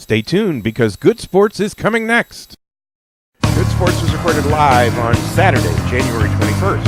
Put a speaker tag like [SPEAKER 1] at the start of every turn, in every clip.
[SPEAKER 1] Stay tuned because Good Sports is coming next. Good Sports was recorded live on Saturday, January 21st.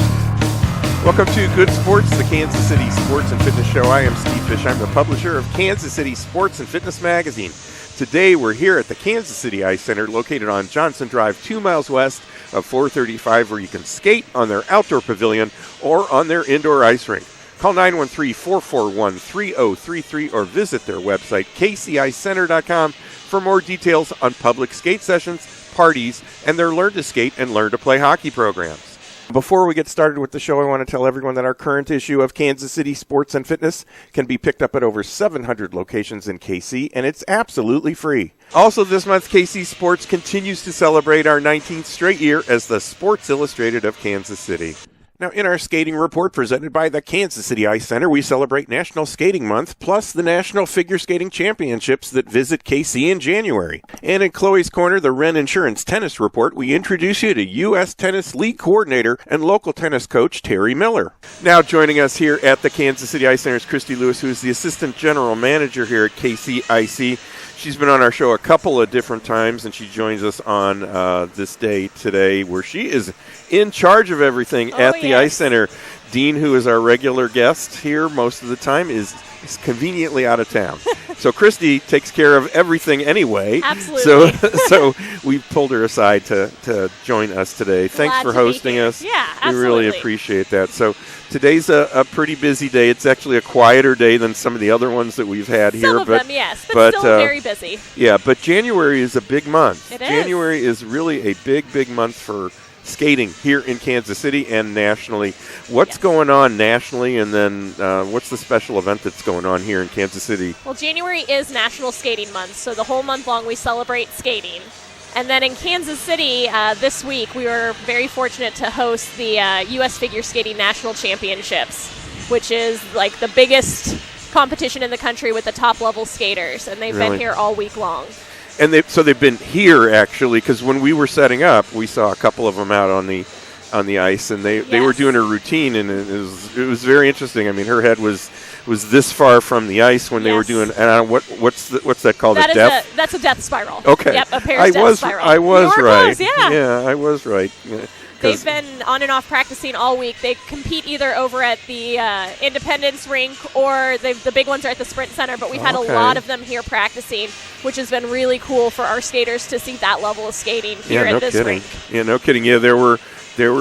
[SPEAKER 1] Welcome to Good Sports, the Kansas City Sports and Fitness Show. I am Steve Fish. I'm the publisher of Kansas City Sports and Fitness Magazine. Today we're here at the Kansas City Ice Center, located on Johnson Drive, 2 miles west of 435, where you can skate on their outdoor pavilion or on their indoor ice rink. Call 913-441-3033 or visit their website, kcicecenter.com, for more details on public skate sessions, parties, and their Learn to Skate and Learn to Play hockey programs. Before we get started with the show, I want to tell everyone that our current issue of Kansas City Sports and Fitness can be picked up at over 700 locations in KC, and it's absolutely free. Also this month, KC Sports continues to celebrate our 19th straight year as the Sports Illustrated of Kansas City. Now, in our skating report presented by the Kansas City Ice Center, we celebrate National Skating Month, plus the National Figure Skating Championships that visit KC in January. And in Chloe's Corner, the Wren Insurance Tennis Report, we introduce you to U.S. Tennis League Coordinator and local tennis coach Terry Miller. Now joining us here at the Kansas City Ice Center is Cristi Lewis, who is the Assistant General Manager here at KCIC. She's been on our show a couple of different times, and she joins us on this day today, where she is in charge of everything at the Ice Center. Dean, who is our regular guest here most of the time, is conveniently out of town. So Cristi takes care of everything anyway.
[SPEAKER 2] Absolutely.
[SPEAKER 1] So we pulled her aside to join us today. Thanks for hosting us.
[SPEAKER 2] Yeah, absolutely.
[SPEAKER 1] We really appreciate that. So today's a pretty busy day. It's actually a quieter day than some of the other ones that we've had here.
[SPEAKER 2] Some of them, yes, but still very busy.
[SPEAKER 1] Yeah, but January is a big month.
[SPEAKER 2] It is.
[SPEAKER 1] January is really a big month for skating here in Kansas City and nationally. What's going on nationally, and then what's the special event that's going on here in Kansas City?
[SPEAKER 2] Well, January is National Skating Month, so the whole month long we celebrate skating. And then in Kansas City this week, we were very fortunate to host the U.S. Figure Skating National Championships, which is like the biggest competition in the country with the top-level skaters, and they've been here all week long.
[SPEAKER 1] And they've been here, actually, because when we were setting up, we saw a couple of them out on the ice, and they were doing a routine, and it was very interesting. I mean, her head was this far from the ice when they were doing. And what's that called?
[SPEAKER 2] That's a death spiral.
[SPEAKER 1] Okay.
[SPEAKER 2] Yep, a Paris death spiral.
[SPEAKER 1] I was right.
[SPEAKER 2] Yeah,
[SPEAKER 1] I was right. Yeah.
[SPEAKER 2] They've been on and off practicing all week. They compete either over at the Independence rink or the big ones are at the Sprint Center, but we've had a lot of them here practicing, which has been really cool for our skaters to see that level of skating here at this rink.
[SPEAKER 1] Yeah, no kidding. Yeah, there were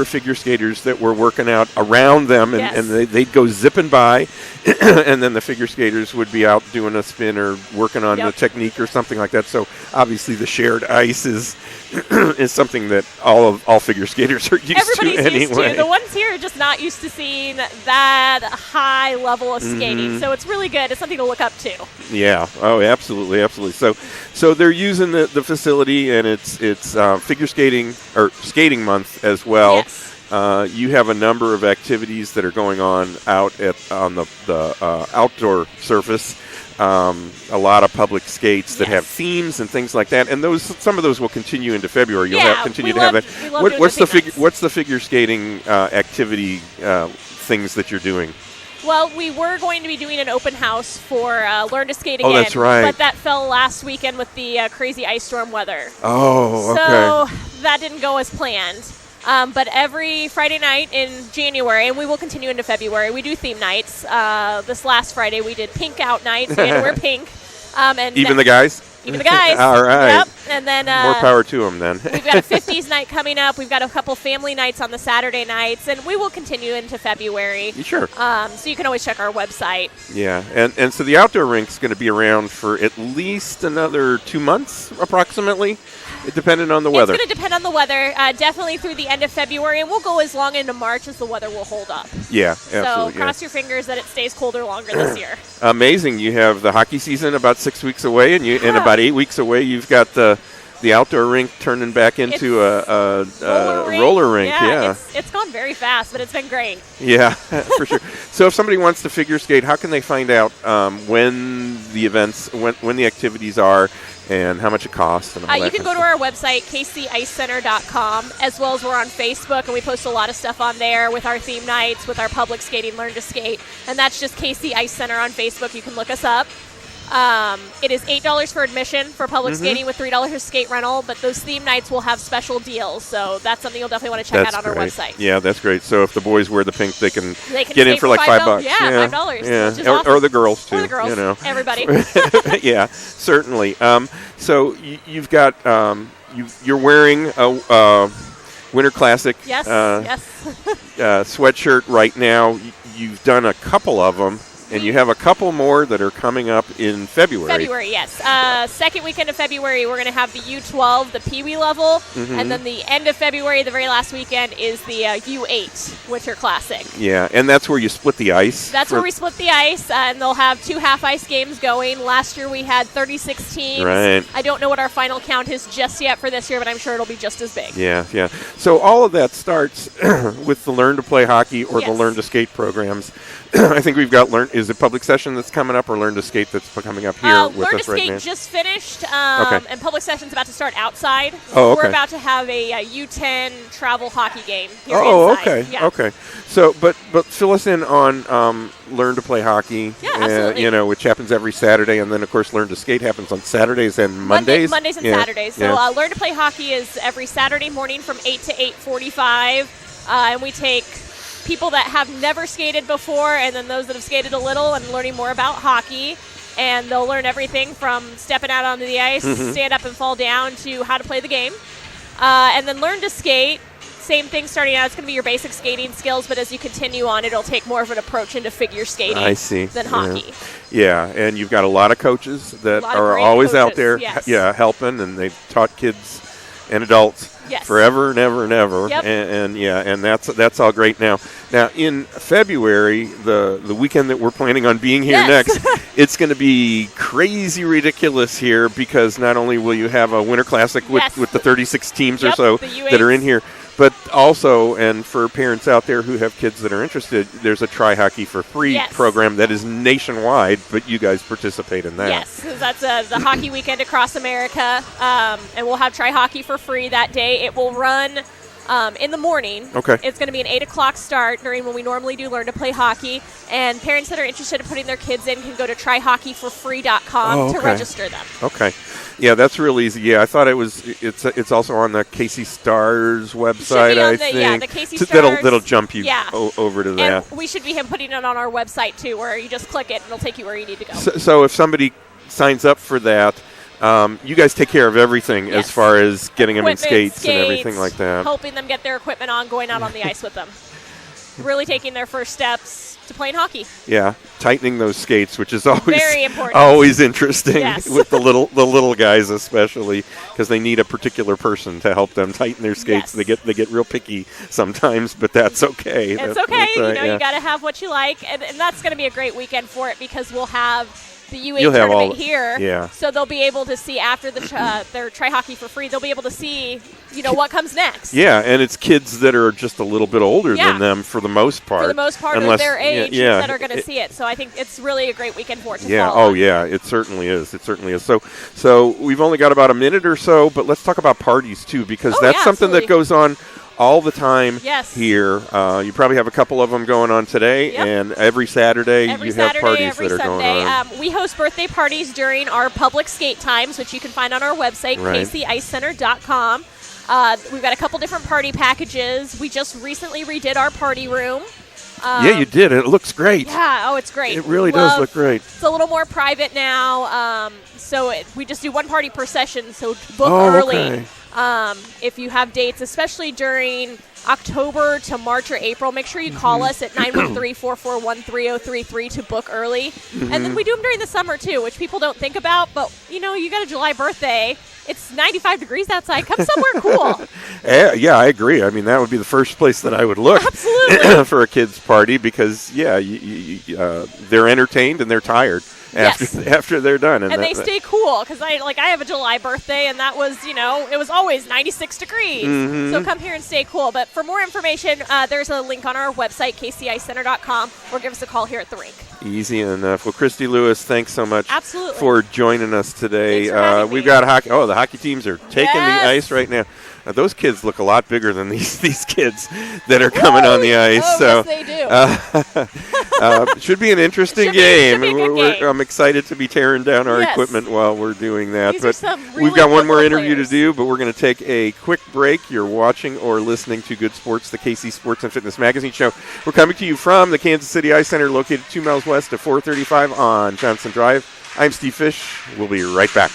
[SPEAKER 1] figure skaters that were working out around them, and they'd go zipping by, and then the figure skaters would be out doing a spin or working on the technique or something like that. So obviously the shared ice is something that all figure skaters are used to anyway.
[SPEAKER 2] Everybody's used to. The ones here are just not used to seeing that high level of skating. So it's really good. It's something to look up to.
[SPEAKER 1] Yeah. Oh, absolutely. So they're using the facility, and it's figure skating or skating month as well.
[SPEAKER 2] Yes.
[SPEAKER 1] You have a number of activities that are going on out on the outdoor surface. A lot of public skates that have themes and things like that, and some of those will continue into February. You'll continue to have that. What's the figure skating activity things that you're doing?
[SPEAKER 2] Well, we were going to be doing an open house for Learn to Skate Again.
[SPEAKER 1] Oh, that's right.
[SPEAKER 2] But that fell last weekend with the crazy ice storm weather.
[SPEAKER 1] Oh, okay.
[SPEAKER 2] So that didn't go as planned. But every Friday night in January, and we will continue into February, we do theme nights. This last Friday we did pink out night, so you had to wear pink. And
[SPEAKER 1] even the guys?
[SPEAKER 2] Even the guys.
[SPEAKER 1] All right.
[SPEAKER 2] Yep. And then
[SPEAKER 1] more power to them then.
[SPEAKER 2] We've got a 50s night coming up. We've got a couple family nights on the Saturday nights, and we will continue into February.
[SPEAKER 1] Sure.
[SPEAKER 2] So you can always check our website.
[SPEAKER 1] Yeah, and so the outdoor rink's going to be around for at least another 2 months, approximately, depending on the weather.
[SPEAKER 2] It's going to depend on the weather, definitely through the end of February, and we'll go as long into March as the weather will hold up.
[SPEAKER 1] Yeah, absolutely.
[SPEAKER 2] So cross your fingers that it stays colder longer this year.
[SPEAKER 1] Amazing. You have the hockey season about 6 weeks away, and about 8 weeks away, you've got the outdoor rink turning back into a roller rink. Yeah.
[SPEAKER 2] It's gone very fast, but it's been great.
[SPEAKER 1] Yeah, for sure. So if somebody wants to figure skate, how can they find out when the events, when the activities are, and how much it costs? And all
[SPEAKER 2] you can go to our website, kcicecenter.com, as well as we're on Facebook, and we post a lot of stuff on there with our theme nights, with our public skating Learn to Skate, and that's just KC Ice Center on Facebook. You can look us up. It is $8 for admission for public skating with $3 for skate rental, but those theme nights will have special deals, so that's something you'll definitely want to check out on our website.
[SPEAKER 1] Yeah, that's great. So if the boys wear the pink, they can get in
[SPEAKER 2] for
[SPEAKER 1] like $5.
[SPEAKER 2] Yeah, $5.
[SPEAKER 1] Yeah,
[SPEAKER 2] Which is awesome.
[SPEAKER 1] or the girls too.
[SPEAKER 2] Or the girls,
[SPEAKER 1] you know.
[SPEAKER 2] everybody.
[SPEAKER 1] Yeah, certainly. So you've got you're wearing a Winter Classic
[SPEAKER 2] yes.
[SPEAKER 1] sweatshirt right now. You've done a couple of them. And you have a couple more that are coming up in February.
[SPEAKER 2] February, yes. Second weekend of February, we're going to have the U12, the Pee Wee level. And then the end of February, the very last weekend, is the U8 Winter Classic.
[SPEAKER 1] Yeah, and that's where you split the ice?
[SPEAKER 2] That's where we split the ice, and they'll have 2 half-ice games going. Last year we had 36 teams.
[SPEAKER 1] Right.
[SPEAKER 2] I don't know what our final count is just yet for this year, but I'm sure it'll be just as big.
[SPEAKER 1] Yeah. So all of that starts with the Learn to Play Hockey or the Learn to Skate programs. I think we've got is it Public Session that's coming up or Learn to Skate that's coming up here with us right now?
[SPEAKER 2] Learn to Skate just finished, and Public Session's about to start outside.
[SPEAKER 1] Oh, okay.
[SPEAKER 2] We're about to have a U10 travel hockey game here
[SPEAKER 1] inside. Okay.
[SPEAKER 2] Yeah.
[SPEAKER 1] Okay. So, but fill us in on Learn to Play Hockey,
[SPEAKER 2] absolutely.
[SPEAKER 1] Which happens every Saturday, and then, of course, Learn to Skate happens on Saturdays and Mondays?
[SPEAKER 2] Mondays and Saturdays. So Learn to Play Hockey is every Saturday morning from 8 to 8:45, and we take people that have never skated before and then those that have skated a little and learning more about hockey, and they'll learn everything from stepping out onto the ice, stand up and fall down, to how to play the game. And then Learn to Skate, same thing starting out. It's going to be your basic skating skills, but as you continue on, it'll take more of an approach into figure skating than hockey.
[SPEAKER 1] Yeah, and you've got a lot of coaches that are always out there helping, and they've taught kids and adults forever and ever and ever.
[SPEAKER 2] Yep.
[SPEAKER 1] And that's all great. Now in February, the weekend that we're planning on being here next, it's going to be crazy ridiculous here, because not only will you have a Winter Classic with the 36 teams or so that are in here, but also, and for parents out there who have kids that are interested, there's a Try Hockey for Free program that is nationwide, but you guys participate in that.
[SPEAKER 2] Yes, because that's the hockey weekend across America, and we'll have Try Hockey for Free that day. It will run in the morning.
[SPEAKER 1] Okay.
[SPEAKER 2] It's going to be an 8 o'clock start during when we normally do Learn to Play Hockey, and parents that are interested in putting their kids in can go to tryhockeyforfree.com to register them.
[SPEAKER 1] Okay. Yeah, that's real easy. Yeah, I thought it's also on the Casey Stars website, I think.
[SPEAKER 2] Yeah, the Casey Stars.
[SPEAKER 1] That'll jump you over to that.
[SPEAKER 2] And we should be putting it on our website, too, where you just click it and it'll take you where you need to go.
[SPEAKER 1] So if somebody signs up for that, you guys take care of everything as far as getting them in skates and everything like that.
[SPEAKER 2] Helping them get their equipment on, going out on the ice with them. Really taking their first steps to playing hockey.
[SPEAKER 1] Yeah, tightening those skates, which is always
[SPEAKER 2] very important.
[SPEAKER 1] Always interesting with the little guys, especially because they need a particular person to help them tighten their skates. They get real picky sometimes, but that's okay.
[SPEAKER 2] It's okay. You got to have what you like, and that's going to be a great weekend for it, because we'll have the U8 tournament here.
[SPEAKER 1] Yeah.
[SPEAKER 2] So they'll be able to see after their Try Hockey for Free, they'll be able to see, what comes next.
[SPEAKER 1] Yeah, and it's kids that are just a little bit older than them for the most part.
[SPEAKER 2] For the most part, of their age that are going to see it. So I think it's really a great weekend for it to follow.
[SPEAKER 1] Oh, yeah, it certainly is. So we've only got about a minute or so, but let's talk about parties, too, because that's something that goes on all the time here. You probably have a couple of them going on today, and every Saturday you have parties that are going on.
[SPEAKER 2] We host birthday parties during our public skate times, which you can find on our website, kcicecenter.com. We've got a couple different party packages. We just recently redid our party room.
[SPEAKER 1] Yeah, you did. It looks great.
[SPEAKER 2] Yeah, it's great.
[SPEAKER 1] It really does look great.
[SPEAKER 2] It's a little more private now, we just do one party per session, so book early.
[SPEAKER 1] Okay.
[SPEAKER 2] If you have dates, especially during October to March or April, make sure you call us at 913-441-3033 to book early. And then we do them during the summer, too, which people don't think about. But, you got a July birthday. It's 95 degrees outside. Come somewhere cool.
[SPEAKER 1] Yeah, I agree. I mean, that would be the first place that I would look for a kid's party, because, they're entertained and they're tired after they're done.
[SPEAKER 2] And they stay cool, because I have a July birthday, and that was, it was always 96 degrees. So come here and stay cool. But for more information, there's a link on our website, kcicecenter.com, or give us a call here at the rink.
[SPEAKER 1] Easy enough. Well, Cristi Lewis, thanks so much
[SPEAKER 2] for
[SPEAKER 1] joining us today.
[SPEAKER 2] We've
[SPEAKER 1] got hockey. Oh, the hockey teams are taking the ice right now. Those kids look a lot bigger than these kids that are coming on the ice.
[SPEAKER 2] Yes, they do.
[SPEAKER 1] Should be an interesting
[SPEAKER 2] Should
[SPEAKER 1] game.
[SPEAKER 2] be a good game.
[SPEAKER 1] I'm excited to be tearing down our
[SPEAKER 2] Yes.
[SPEAKER 1] equipment while we're doing that.
[SPEAKER 2] These are some
[SPEAKER 1] We've
[SPEAKER 2] really
[SPEAKER 1] got one more
[SPEAKER 2] football
[SPEAKER 1] interview
[SPEAKER 2] players.
[SPEAKER 1] to do, but we're going to take a quick break. You're watching or listening to Good Sports, the KC Sports and Fitness Magazine show. We're coming to you from the Kansas City Ice Center, located 2 miles west of 435 on Johnson Drive. I'm Steve Fish. We'll be right back.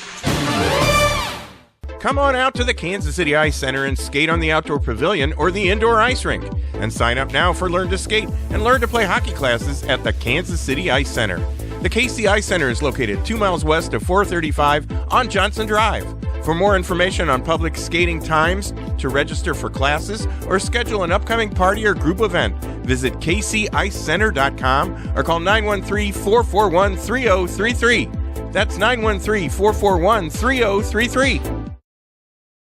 [SPEAKER 1] Come on out to the Kansas City Ice Center and skate on the outdoor pavilion or the indoor ice rink. And sign up now for Learn to Skate and Learn to Play hockey classes at the Kansas City Ice Center. The KC Ice Center is located 2 miles west of 435 on Johnson Drive. For more information on public skating times, to register for classes, or schedule an upcoming party or group event, visit kcicecenter.com or call 913-441-3033. That's 913-441-3033.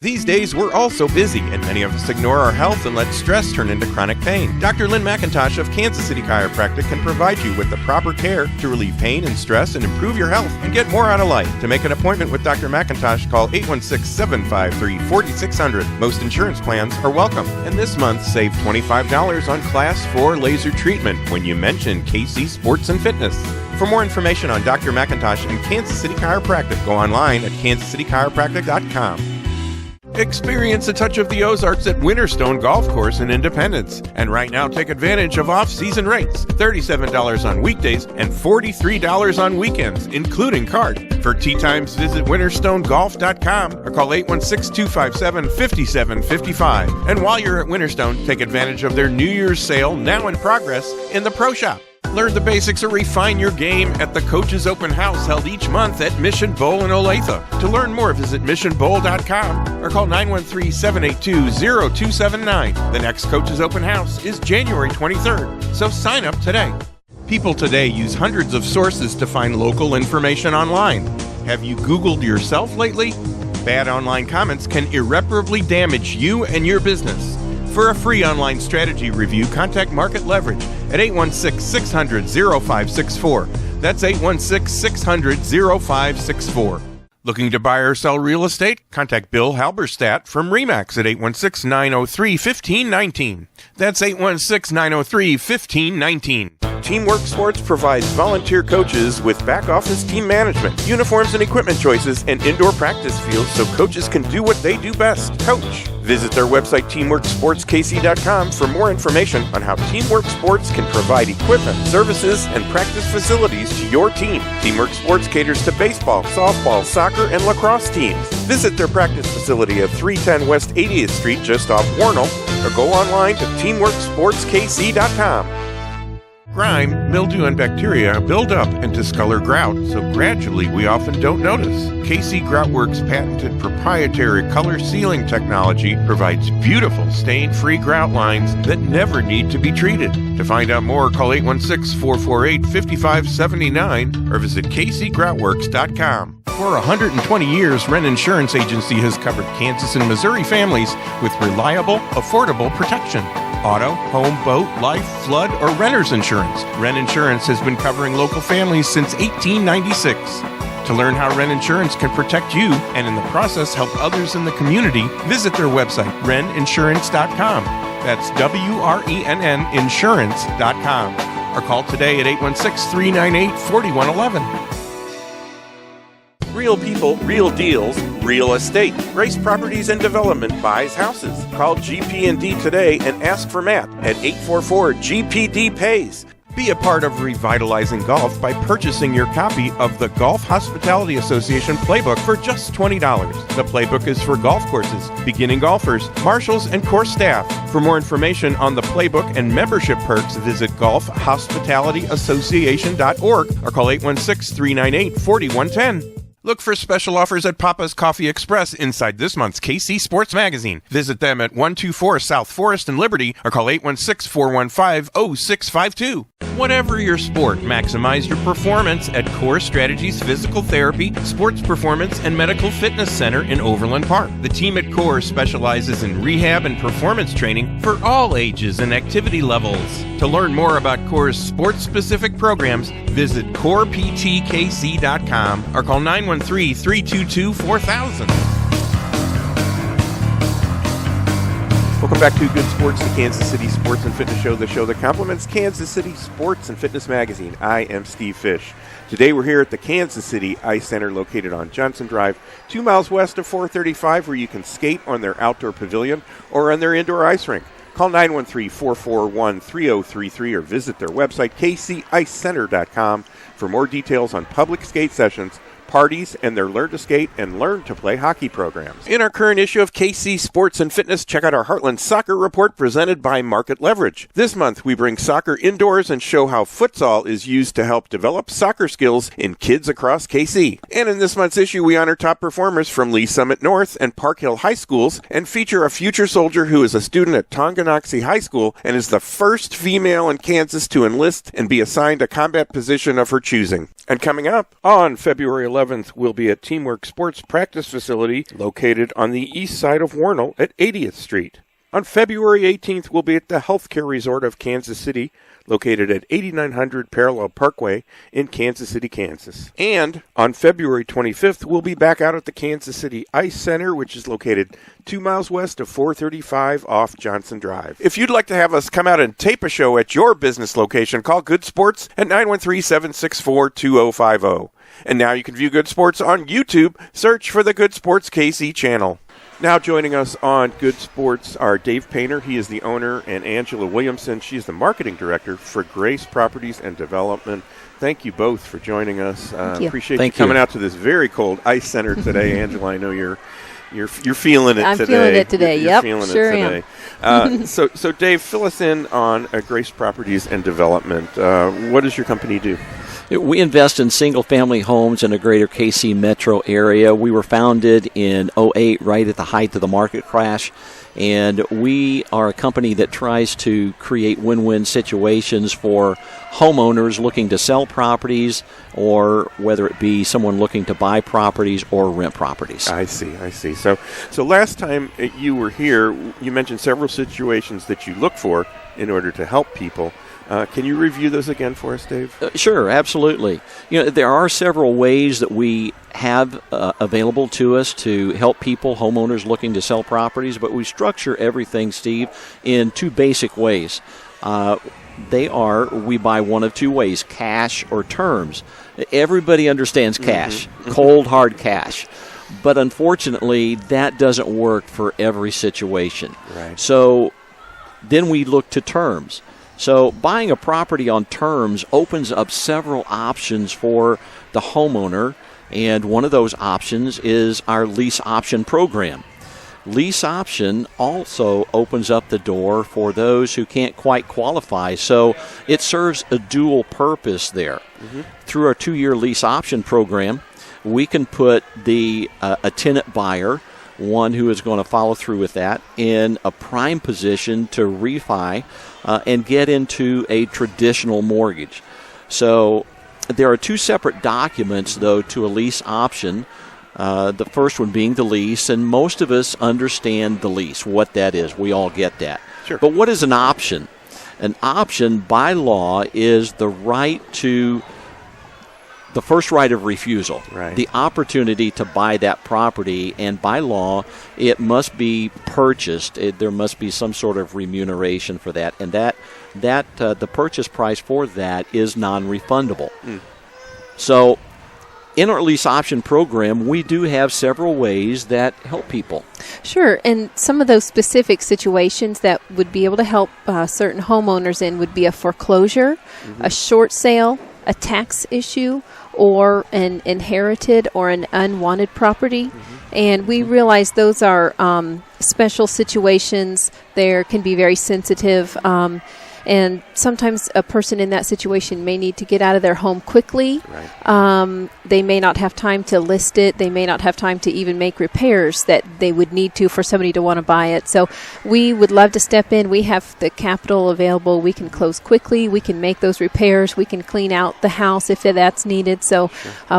[SPEAKER 1] These days, we're all so busy, and many of us ignore our health and let stress turn into chronic pain. Dr. Lynn McIntosh of Kansas City Chiropractic can provide you with the proper care to relieve pain and stress and improve your health and get more out of life. To make an appointment with Dr. McIntosh, call 816-753-4600. Most insurance plans are welcome. And this month, save $25 on Class 4 laser treatment when you mention KC Sports and Fitness. For more information on Dr. McIntosh and Kansas City Chiropractic, go online at kansascitychiropractic.com. Experience a touch of the Ozarks at Winterstone Golf Course in Independence. And right now, take advantage of off-season rates. $37 on weekdays and $43 on weekends, including card. For tee times, visit winterstonegolf.com or call 816-257-5755. And while you're at Winterstone, take advantage of their New Year's sale now in progress in the Pro Shop. Learn the basics or refine your game at the Coach's Open House held each month at Mission Bowl in Olathe. To learn more, visit missionbowl.com or call 913-782-0279. The next Coach's Open House is January 23rd, so sign up today. People today use hundreds of sources to find local information online. Have you Googled yourself lately? Bad online comments can irreparably damage you and your business. For a free online strategy review, contact Market Leverage at 816-600-0564. That's 816-600-0564. Looking to buy or sell real estate? Contact Bill Halberstadt from RE/MAX at 816-903-1519. That's 816-903-1519. Teamwork Sports provides volunteer coaches with back office team management, uniforms and equipment choices, and indoor practice fields so coaches can do what they do best, coach. Visit their website, teamworksportskc.com, for more information on how Teamwork Sports can provide equipment, services, and practice facilities to your team. Teamwork Sports caters to baseball, softball, soccer, and lacrosse teams. Visit their practice facility at 310 West 80th Street, just off Warnell, or go online to teamworksportskc.com. Grime, mildew, and bacteria build up and discolor grout, so gradually we often don't notice. KC Groutworks' patented proprietary color sealing technology provides beautiful stain-free grout lines that never need to be treated. To find out more, call 816-448-5579 or visit kcgroutworks.com. For 120 years, Wren Insurance Agency has covered Kansas and Missouri families with reliable, affordable protection. Auto, home, boat, life, flood, or renter's insurance. Wren Insurance has been covering local families since 1896. To learn how Wren Insurance can protect you and in the process help others in the community, visit their website, wreninsurance.com. That's WRENN insurance.com. Or call today at 816-398-4111. Real people, real deals, real estate. Grace Properties and Development buys houses. Call gp&d today and ask for Matt at 844-GPD-PAYS. Be a part of revitalizing golf by purchasing your copy of the Golf Hospitality Association Playbook for just $20. The playbook is for golf courses, beginning golfers, marshals, and course staff. For more information on the playbook and membership perks, visit golfhospitalityassociation.org or call 816-398-4110. Look for special offers at Papa's Coffee Express inside this month's KC Sports Magazine. Visit them at 124 South Forest and Liberty or call 816-415-0652. Whatever your sport, maximize your performance at Core Strategies Physical Therapy, Sports Performance, and Medical Fitness Center in Overland Park. The team at Core specializes in rehab and performance training for all ages and activity levels. To learn more about Core's sports-specific programs, visit coreptkc.com or call 913-322-4000. Welcome back to Good Sports, the Kansas City Sports and Fitness Show, the show that complements Kansas City Sports and Fitness Magazine. I am Steve Fish. Today we're here at the Kansas City Ice Center located on Johnson Drive, 2 miles west of 435, where you can skate on their outdoor pavilion or on their indoor ice rink. Call 913-441-3033 or visit their website, kcicecenter.com, for more details on public skate sessions, parties, and their Learn to Skate and Learn to Play hockey programs. In our current issue of KC Sports and Fitness, check out our Heartland Soccer Report presented by Market Leverage. This month, we bring soccer indoors and show how futsal is used to help develop soccer skills in kids across KC. And in this month's issue, we honor top performers from Lee Summit North and Park Hill High Schools and feature a future soldier who is a student at Tonganoxie High School and is the first female in Kansas to enlist and be assigned a combat position of her choosing. And coming up on February 11th, we'll be at Teamwork Sports Practice Facility located on the east side of Warnell at 80th Street. On February 18th, we'll be at the Healthcare Resort of Kansas City, located at 8900 Parallel Parkway in Kansas City, Kansas. And on February 25th, we'll be back out at the Kansas City Ice Center, which is located 2 miles west of 435 off Johnson Drive. If you'd like to have us come out and tape a show at your business location, call Good Sports at 913-764-2050. And now you can view Good Sports on YouTube. Search for the Good Sports KC channel. Now joining us on Good Sports are Dave Painter. He is the owner, and Angela Williamson. She's the marketing director for Grace Properties and Development. Thank you both for joining us. Appreciate you coming out to this very cold ice center today. Angela, I know you're feeling it today.
[SPEAKER 3] I'm feeling it today.
[SPEAKER 1] You're feeling sure it today. So Dave, fill us in on Grace Properties and Development. What does your company do?
[SPEAKER 4] We invest in single-family homes in the greater KC metro area. We were founded in 2008, right at the height of the market crash, and we are a company that tries to create win-win situations for homeowners looking to sell properties, or whether it be someone looking to buy properties or rent properties.
[SPEAKER 1] I see. So last time you were here, you mentioned several situations that you look for in order to help people. Can you review those again for us, Dave?
[SPEAKER 4] Sure, absolutely. There are several ways that we have available to us to help people, homeowners looking to sell properties, but we structure everything, Steve, in two basic ways. We buy one of two ways, cash or terms. Everybody understands cash, cold, hard cash. But unfortunately, that doesn't work for every situation.
[SPEAKER 1] Right.
[SPEAKER 4] So then we look to terms. So buying a property on terms opens up several options for the homeowner, and one of those options is our lease option program. Lease option also opens up the door for those who can't quite qualify, so it serves a dual purpose there. Through our 2-year lease option program, we can put a tenant buyer, one who is going to follow through with that, in a prime position to refi and get into a traditional mortgage. So there are two separate documents, though, to a lease option. The first one being the lease, and most of us understand the lease, what that is. We all get that.
[SPEAKER 1] Sure.
[SPEAKER 4] But what is an option? An option, by law, is the first right of refusal,
[SPEAKER 1] right.
[SPEAKER 4] The opportunity to buy that property, and by law, it must be purchased. There must be some sort of remuneration for that, and the purchase price for that is non-refundable. So in our lease option program, we do have several ways that help people.
[SPEAKER 3] Sure, and some of those specific situations that would be able to help certain homeowners in would be a foreclosure, a short sale, a tax issue, or an inherited or an unwanted property. And we realize those are special situations. They can be very sensitive. And sometimes a person in that situation may need to get out of their home quickly.
[SPEAKER 1] Right.
[SPEAKER 3] They may not have time to list it. They may not have time to even make repairs that they would need to for somebody to want to buy it. So we would love to step in. We have the capital available. We can close quickly. We can make those repairs. We can clean out the house if that's needed. So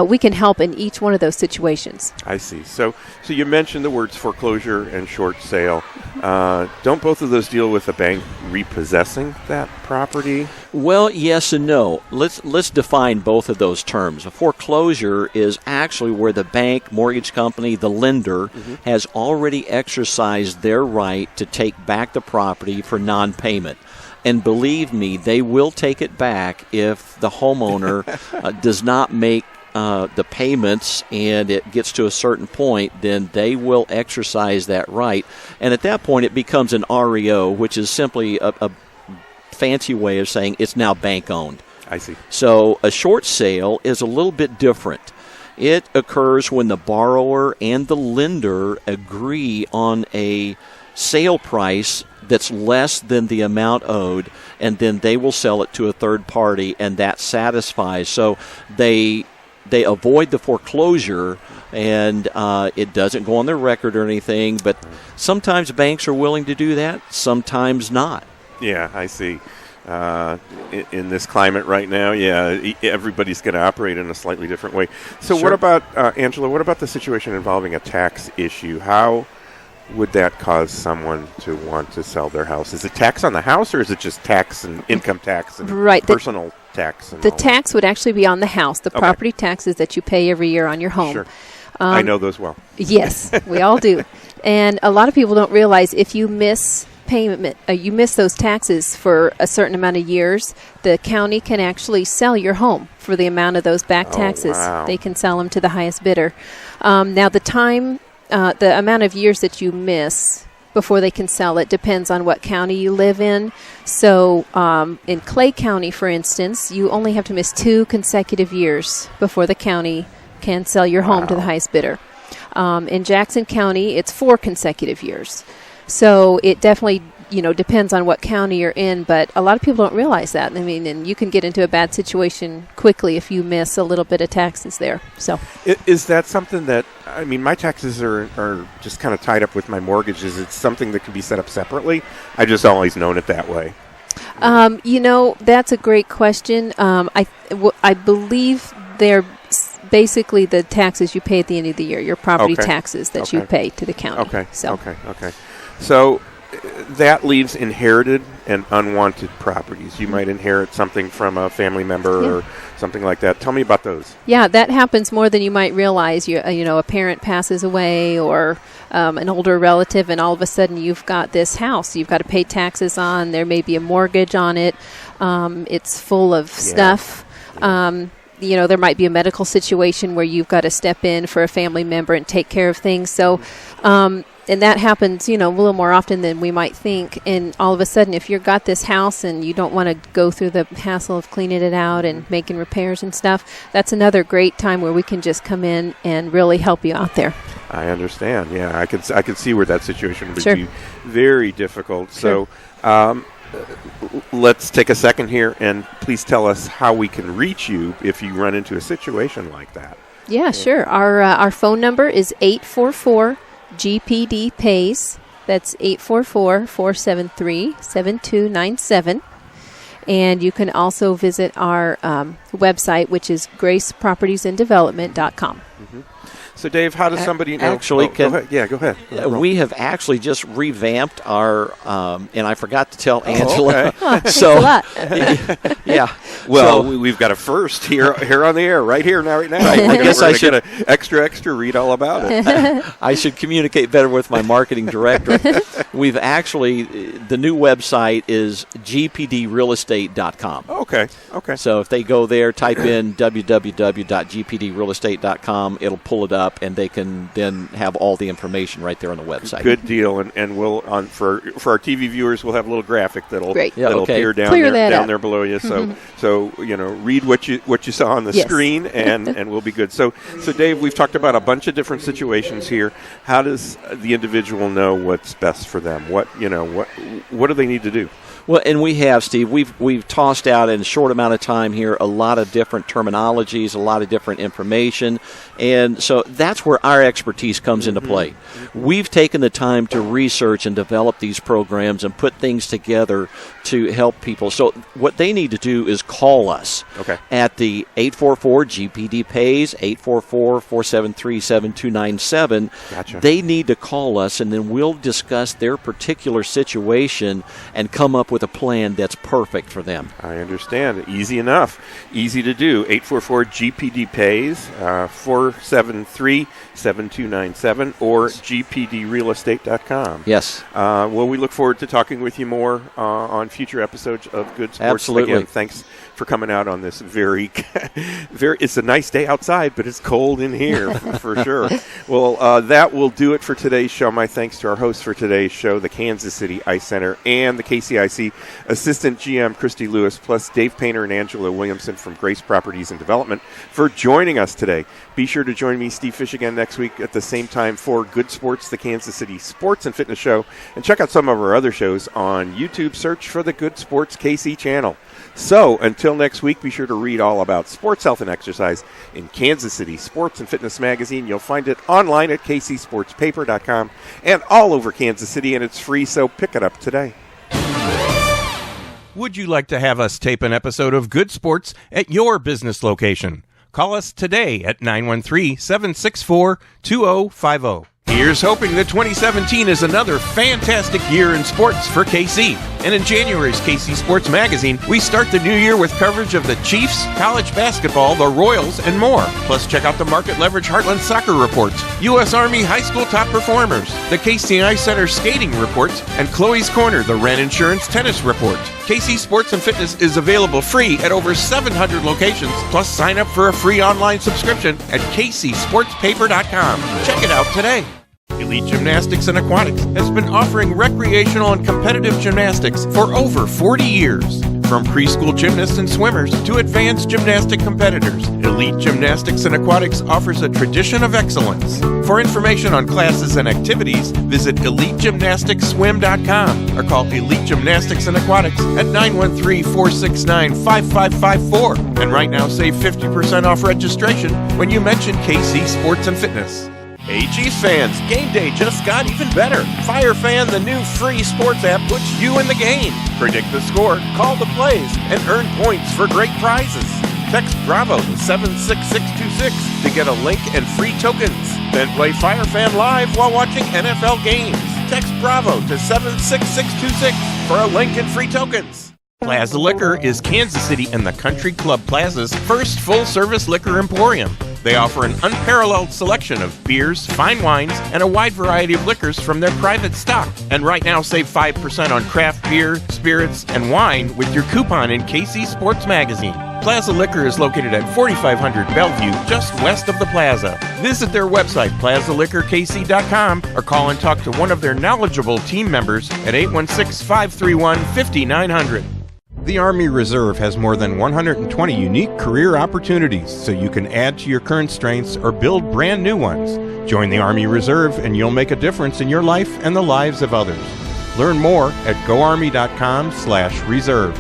[SPEAKER 3] we can help in each one of those situations.
[SPEAKER 1] I see. So you mentioned the words foreclosure and short sale. Don't both of those deal with a bank repossessing that property?
[SPEAKER 4] Well, yes and no. Let's define both of those terms. A foreclosure is actually where the bank, mortgage company, the lender has already exercised their right to take back the property for non-payment. And believe me, they will take it back if the homeowner does not make the payments and it gets to a certain point. Then they will exercise that right. And at that point, it becomes an REO, which is simply a fancy way of saying it's now bank-owned.
[SPEAKER 1] I see.
[SPEAKER 4] So a short sale is a little bit different. It occurs when the borrower and the lender agree on a sale price that's less than the amount owed, and then they will sell it to a third party, and that satisfies. So they avoid the foreclosure, and it doesn't go on their record or anything, but sometimes banks are willing to do that, sometimes not.
[SPEAKER 1] Yeah, I see. In this climate right now, everybody's going to operate in a slightly different way. So
[SPEAKER 4] Sure.
[SPEAKER 1] what about, Angela, what about the situation involving a tax issue? How would that cause someone to want to sell their house? Is it tax on the house, or is it just tax and income tax and
[SPEAKER 3] Right,
[SPEAKER 1] personal tax? And
[SPEAKER 3] The
[SPEAKER 1] all
[SPEAKER 3] tax would actually be on the house, the
[SPEAKER 1] Okay.
[SPEAKER 3] property taxes that you pay every year on your
[SPEAKER 1] that?
[SPEAKER 3] home.
[SPEAKER 1] Sure. I know those well.
[SPEAKER 3] Yes, we all do. And a lot of people don't realize if you miss payment, you miss those taxes for a certain amount of years, the county can actually sell your home for the amount of those back taxes.
[SPEAKER 1] wow.
[SPEAKER 3] They can sell them to the highest bidder. Now, the amount of years that you miss before they can sell it depends on what county you live in. So in Clay County, for instance, you only have to miss 2 consecutive years before the county can sell your home to the highest bidder. In Jackson County, it's 4 consecutive years. So it definitely, depends on what county you're in, but a lot of people don't realize that. I mean, and you can get into a bad situation quickly if you miss a little bit of taxes there. So
[SPEAKER 1] Is that something that, I mean, my taxes are just kind of tied up with my mortgage. Is it something that can be set up separately? I just always known it that way.
[SPEAKER 3] That's a great question. I believe they're basically the taxes you pay at the end of the year, your property
[SPEAKER 1] Okay.
[SPEAKER 3] taxes that you pay to the county.
[SPEAKER 1] Okay.
[SPEAKER 3] So.
[SPEAKER 1] Okay. So that leaves inherited and unwanted properties. You might inherit something from a family member or something like that. Tell me about those.
[SPEAKER 3] Yeah, that happens more than you might realize. A parent passes away or an older relative, and all of a sudden you've got this house you've got to pay taxes on. There may be a mortgage on it. It's full of stuff. There might be a medical situation where you've got to step in for a family member and take care of things. So, and that happens, a little more often than we might think. And all of a sudden, if you've got this house and you don't want to go through the hassle of cleaning it out and making repairs and stuff, that's another great time where we can just come in and really help you out there.
[SPEAKER 1] I understand. Yeah, I could see where that situation would
[SPEAKER 3] Sure.
[SPEAKER 1] be very difficult.
[SPEAKER 3] Sure.
[SPEAKER 1] So let's take a second here and please tell us how we can reach you if you run into a situation like that.
[SPEAKER 3] Yeah, sure. Our phone number is 844-GPD pays. That's 844-473-7297. And you can also visit our website, which is gracepropertiesanddevelopment.com.
[SPEAKER 1] So, Dave, how does somebody know?
[SPEAKER 4] Actually,
[SPEAKER 1] go ahead. Yeah, go ahead.
[SPEAKER 4] We have actually just revamped our, and I forgot to tell Angela.
[SPEAKER 1] Okay.
[SPEAKER 4] So,
[SPEAKER 3] a lot.
[SPEAKER 4] yeah.
[SPEAKER 1] Well,
[SPEAKER 4] So-
[SPEAKER 1] we've got a first here on the air, right here, right now.
[SPEAKER 4] Right. I guess I should
[SPEAKER 1] get an extra read all about it.
[SPEAKER 4] I should communicate better with my marketing director. We've actually, the new website is gpdrealestate.com.
[SPEAKER 1] Okay.
[SPEAKER 4] So if they go there, type in www.gpdrealestate.com, it'll pull it up, and they can then have all the information right there on the website.
[SPEAKER 1] Good deal, and we'll for our TV viewers, we'll have a little graphic that'll
[SPEAKER 3] Great.
[SPEAKER 4] Yeah,
[SPEAKER 1] that'll
[SPEAKER 4] okay.
[SPEAKER 1] appear down
[SPEAKER 3] Clear that
[SPEAKER 1] down
[SPEAKER 3] up.
[SPEAKER 1] there below you. So read what you saw on the
[SPEAKER 3] Yes.
[SPEAKER 1] screen, and we'll be good. So Dave, we've talked about a bunch of different situations here. How does the individual know what's best for them? What do they need to do?
[SPEAKER 4] Well, and we have, Steve. We've tossed out in a short amount of time here a lot of different terminologies, a lot of different information, and so that's where our expertise comes into play. We've taken the time to research and develop these programs and put things together to help people. So what they need to do is call us at the 844-GPD-PAYS, 844-473-7297.
[SPEAKER 1] Gotcha.
[SPEAKER 4] They need to call us, and then we'll discuss their particular situation and come up with with a plan that's perfect for them.
[SPEAKER 1] I understand. Easy enough. Easy to do. 844-GPD-PAYS, 473-7297, or gpdrealestate.com.
[SPEAKER 4] Yes.
[SPEAKER 1] Well, we look forward to talking with you more on future episodes of Good Sports.
[SPEAKER 4] Absolutely.
[SPEAKER 1] Again, thanks for coming out on this very, it's a nice day outside, but it's cold in here for sure. Well, that will do it for today's show. My thanks to our hosts for today's show, the Kansas City Ice Center and the KCIC Assistant GM Cristi Lewis, plus Dave Painter and Angela Williamson from Grace Properties and Development for joining us today. Be sure to join me, Steve Fish, again next week at the same time for Good Sports, the Kansas City Sports and Fitness Show, and check out some of our other shows on YouTube. Search for the Good Sports KC channel. So, until next week, be sure to read all about sports, health, and exercise in Kansas City Sports and Fitness Magazine. You'll find it online at kcsportspaper.com and all over Kansas City, and it's free, so pick it up today.
[SPEAKER 5] Would you like to have us tape an episode of Good Sports at your business location? Call us today at 913-764-2050. Here's hoping that 2017 is another fantastic year in sports for KC. And in January's KC Sports Magazine, we start the new year with coverage of the Chiefs, college basketball, the Royals, and more. Plus, check out the Market Leverage Heartland Soccer Reports, U.S. Army High School Top Performers, the KC Ice Center Skating Reports, and Chloe's Corner, the Wren Insurance Tennis Report. KC Sports and Fitness is available free at over 700 locations. Plus, sign up for a free online subscription at kcsportspaper.com. Check it out today. Elite Gymnastics and Aquatics has been offering recreational and competitive gymnastics for over 40 years. From preschool gymnasts and swimmers to advanced gymnastic competitors, Elite Gymnastics and Aquatics offers a tradition of excellence. For information on classes and activities, visit EliteGymnasticsSwim.com or call Elite Gymnastics and Aquatics at 913-469-5554. And right now, save 50% off registration when you mention KC Sports and Fitness. Hey Chiefs fans, game day just got even better. Fire Fan, the new free sports app, puts you in the game. Predict the score, call the plays, and earn points for great prizes. Text Bravo to 76626 to get a link and free tokens. Then play Fire Fan live while watching NFL games. Text Bravo to 76626 for a link and free tokens. Plaza Liquor is Kansas City and the Country Club Plaza's first full-service liquor emporium. They offer an unparalleled selection of beers, fine wines, and a wide variety of liquors from their private stock. And right now, save 5% on craft beer, spirits, and wine with your coupon in KC Sports Magazine. Plaza Liquor is located at 4500 Bellevue, just west of the plaza. Visit their website, plazaliquorkc.com, or call and talk to one of their knowledgeable team members at 816-531-5900. The Army Reserve has more than 120 unique career opportunities, so you can add to your current strengths or build brand new ones. Join the Army Reserve and you'll make a difference in your life and the lives of others. Learn more at goarmy.com/reserve.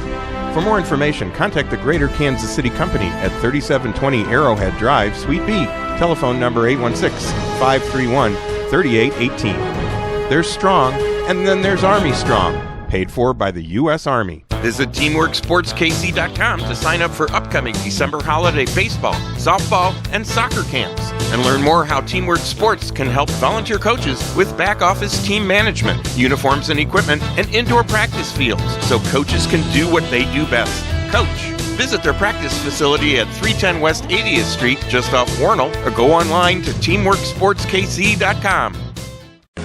[SPEAKER 5] For more information, contact the Greater Kansas City Company at 3720 Arrowhead Drive, Suite B. Telephone number 816-531-3818. There's Strong, and then there's Army Strong. Paid for by the U.S. Army. Visit TeamworkSportsKC.com to sign up for upcoming December holiday baseball, softball, and soccer camps. And learn more how Teamwork Sports can help volunteer coaches with back office team management, uniforms and equipment, and indoor practice fields so coaches can do what they do best, coach. Visit their practice facility at 310 West 80th Street, just off Warnell, or go online to TeamworkSportsKC.com.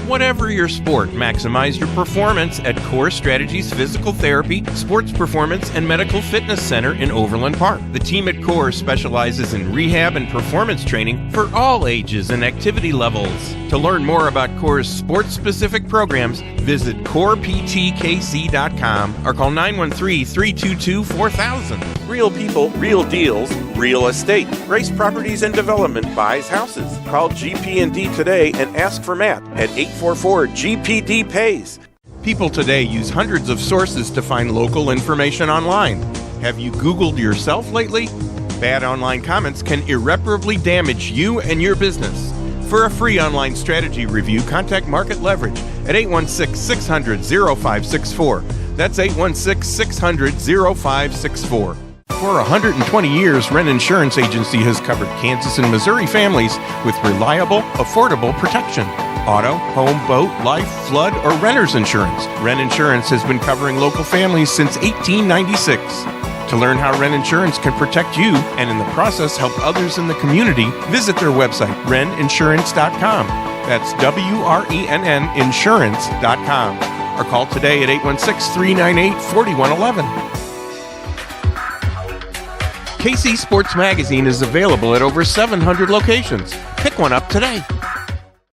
[SPEAKER 5] Whatever your sport, maximize your performance at Core Strategies Physical Therapy, Sports Performance, and Medical Fitness Center in Overland Park. The team at Core specializes in rehab and performance training for all ages and activity levels. To learn more about Core's sports-specific programs, visit coreptkc.com or call 913-322-4000. Real people, real deals, real estate. Grace Properties and Development buys houses. Call gp&d today and ask for Matt at 844-GPD-PAYS. People today use hundreds of sources to find local information online. Have you Googled yourself lately? Bad online comments can irreparably damage you and your business. For a free online strategy review, contact Market Leverage at 816-600-0564. That's 816-600-0564. For 120 years, Wren Insurance Agency has covered Kansas and Missouri families with reliable, affordable protection. Auto, home, boat, life, flood, or renter's insurance. Wren Insurance has been covering local families since 1896. To learn how Wren Insurance can protect you and in the process help others in the community, visit their website, wreninsurance.com. That's WRENN insurance.com. Or call today at 816-398-4111. KC Sports Magazine is available at over 700 locations. Pick one up today.